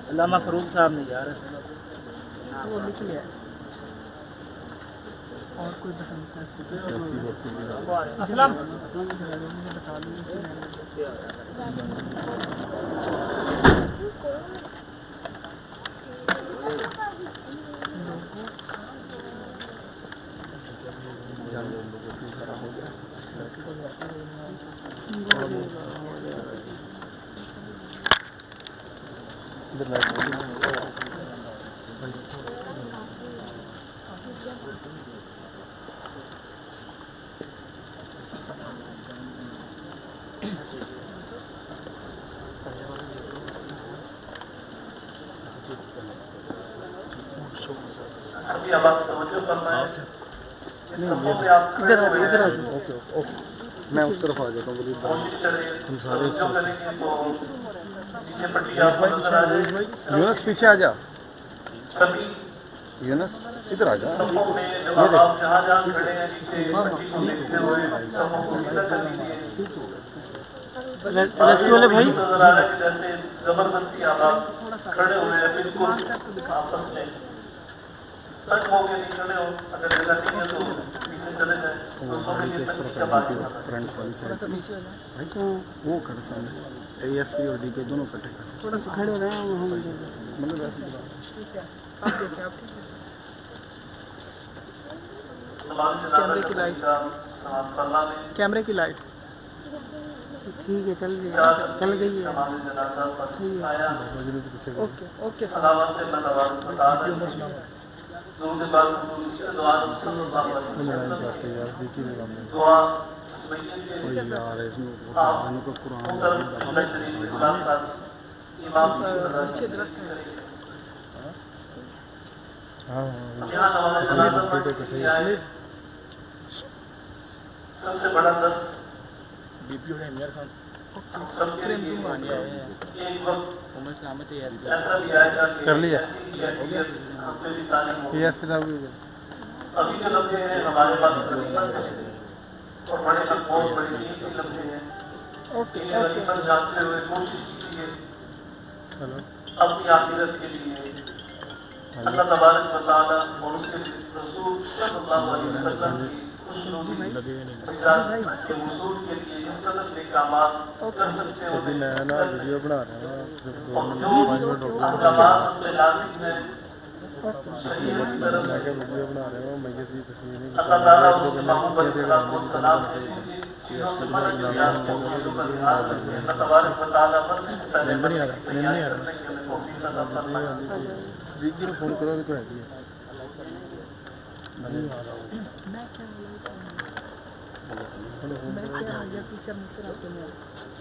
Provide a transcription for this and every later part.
علامہ فروخ صاحب نے یار وہ لکھ لیا اور کوئی اسلام بتا دوں میں اس طرف آ جاتا ہوں تم سارے یونس پیچھے آ جا یونس ادھر آ جا ریسکیو والے بھائی زبردستی آپ کھڑے ہوئے ہیں بالکل سچ ہو کے نہیں کھڑے ہو اگر جگہ نہیں ہے تو پیچھے چلے جائیں دوستوں کے لیے تک کیا بات ہے وہ کھڑے سامنے اے ایس پی اور ڈی کے دونوں کٹے تھوڑا سا کھڑے ہو رہے ہیں مطلب کیمرے کی لائٹ کیمرے کی لائٹ ٹھیک ہے چل گئی ہے اوکے اوکے سب سے بڑا دس کر لیا ابھی جو لمحے ہیں ہمارے پاس اور بڑے بہت بڑی لمحے ہیں جانتے ہوئے کوشش کیجیے اپنی آخرت کے لیے اللہ تبارک و تعالیٰ اور اس کے رسول صلی اللہ علیہ وسلم کی کے حصول کے لیے اس قدر کے اقدامات کر سکتے ہو ویڈیو بنا رہے ہیں ویڈیو بنا رہے ہوں میں کسی تصویر اللہ تعالیٰ اس محمد صلی اللہ علیہ وسلم فون کرو تو ہے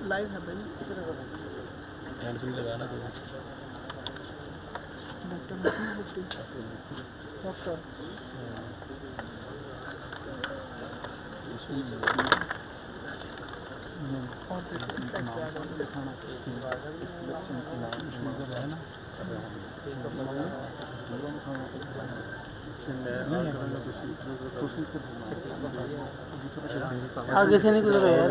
لائیو ہے بھائی لگانا ڈاکٹر آگے سے نہیں گزرا یار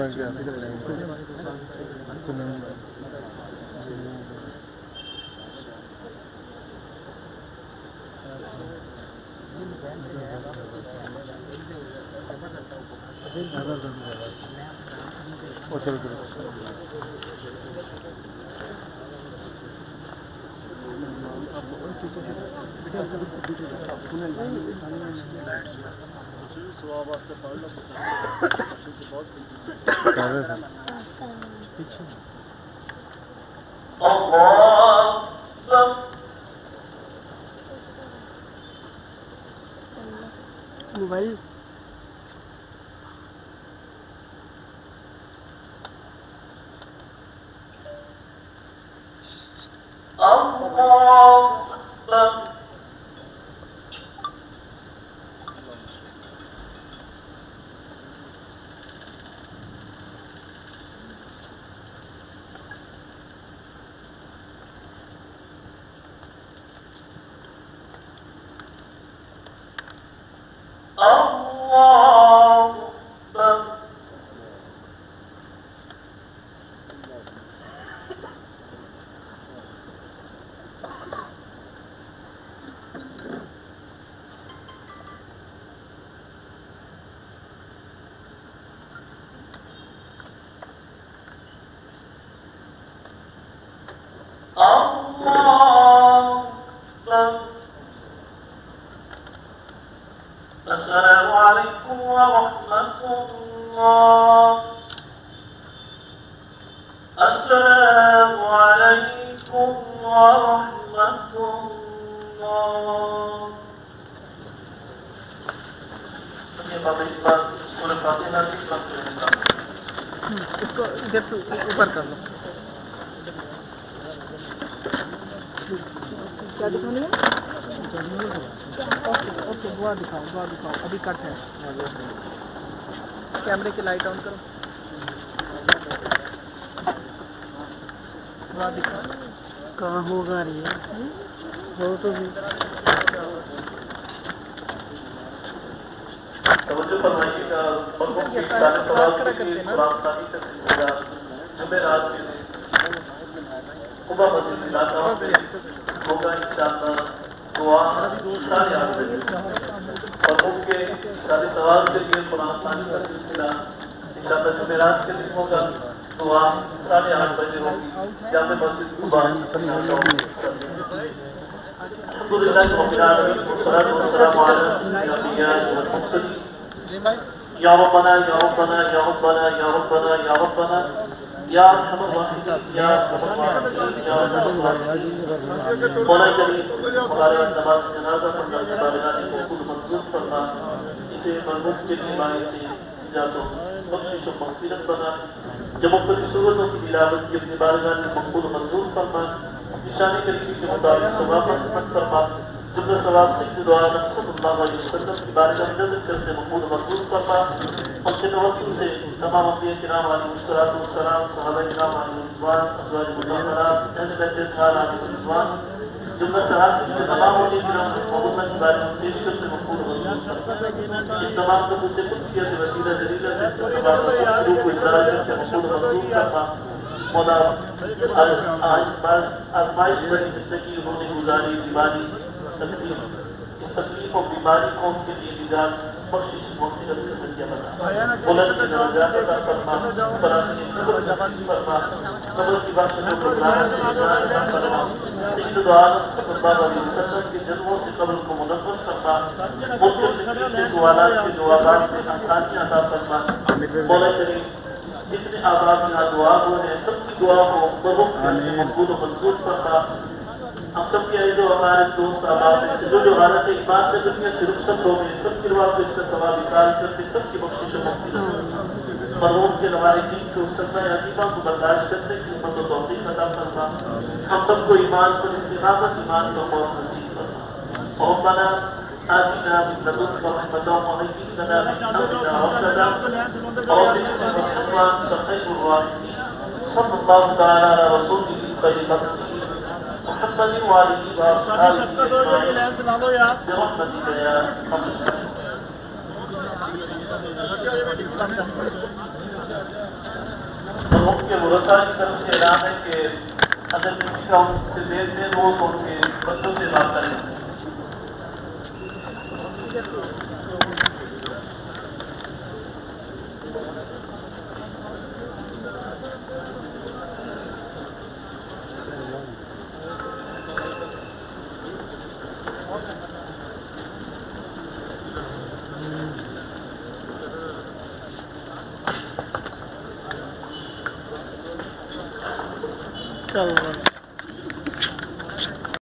موبائل الله. السلام عليكم ورحمة الله. اس کو ادھر سے اوپر کر لو. کیا دکھانی ہے؟ اوکے دعا دکھاؤ ابھی کٹ ہے. کیمرے کی لائٹ آن کرو. دعا دکھاؤ. کہاں ہوگا رہی ہے وہ تو بھی. توجہ فرمائیے گا بندوں کی سارے سوال کے لیے قرآن خانی کا سلسلہ جمعرات کے دن صبح مسجد علاقہ میں ہوگا انشاءاللہ. دعا 8:30 بجے بندوں کے سارے سوال کے لیے قرآن خانی کا سلسلہ انشاءاللہ جمعرات کے دن ہوگا. دعا 8:30 بجے ہوگی جامع مسجد صبح. الحمد لله رب العالمين والصلاة والسلام على الأنبياء والمرسلين. يا ربنا يا ربنا يا ربنا يا ربنا يا ربنا يا أرحم الراحمين يا أرحم الراحمين يا أرحم الراحمين. مولا کریم ہمارے نماز جنازہ پڑھنا بالغانی کو خود منظور فرما. اسے مرموم کے بیماری سے نجات و بخشش و مغفرت بنا. جب مختلف صورتوں کی تلاوت کی اپنی بارگاہ میں مقبول و منظور فرما. نشان کریمی کے مطابق ثواب حسن فرما. جملہ ثواب سے دعا نبی صلی اللہ علیہ وسلم کی بارگاہ میں نظر کرتے مقبول و منظور فرما. ہم سے توسل سے تمام انبیاء کرام علیہ الصلوۃ والسلام، صحابہ کرام علیہ رضوان، ازواج مطہرات، اہل بیت اطہار علیہ رضوان، جملہ صحابہ کے تمام انبیاء کرام محمد کی بارگاہ میں پیش کرتے مقبول و منظور فرما. اس تمام کو مجھ سے قدسیت وسیلہ دلیلہ سے تمام کو اطلاع کرتے مقبول و منظور فرما. مولا آزمائش بڑی زندگی انہوں نے گزاری، بیماری تکلیف، اس تکلیف اور بیماری کو ان کے لیے نجات بخشش مغفرت کا ذریعہ بنا. بلند کی درجات عطا فرما، فراخی قبر نصیب فرما، قبر کی بخشش و کرامت سے نجات عطا فرما. سید عالم صلی اللہ علیہ وسلم کے جنموں سے قبر کو منور فرما. ملک سے سوالات کے جوابات میں آسانیاں عطا فرما. مولا کریم جتنے آباد یہاں دعا ہوئے ہیں سب کی دعا کو بروق کے مقبول و منظور فرما. ہم سب کے عزیز و ہمارے دوست آباد جو حالت ایمان میں دنیا سے رخصت ہو گئے سب کی روا کو اس کا ثواب اکال کرتے سب کی بخشش و مغفرت. مرحوم کے روایتین سے اس سلمہ عظیمہ کو برداشت کرنے کی ہمت و توفیق عطا فرما. ہم سب کو ایمان پر استقامت، ایمان پر موت نصیب فرما. ربنا آتنا من لدنك رحمة وهيئ لنا من أمرنا رشدا. رب اغفر وأنت خير الراحمين. صلى الله تعالى على رسوله خير خلقه محمد وآله وأصحابه أجمعين برحمتك يا أرحم الراحمين. کے مرتبہ کی طرف سے اعلان ہے کہ اگر کسی کا ان سے دیر ہو تو ان کے بچوں سے بات کریں. چلو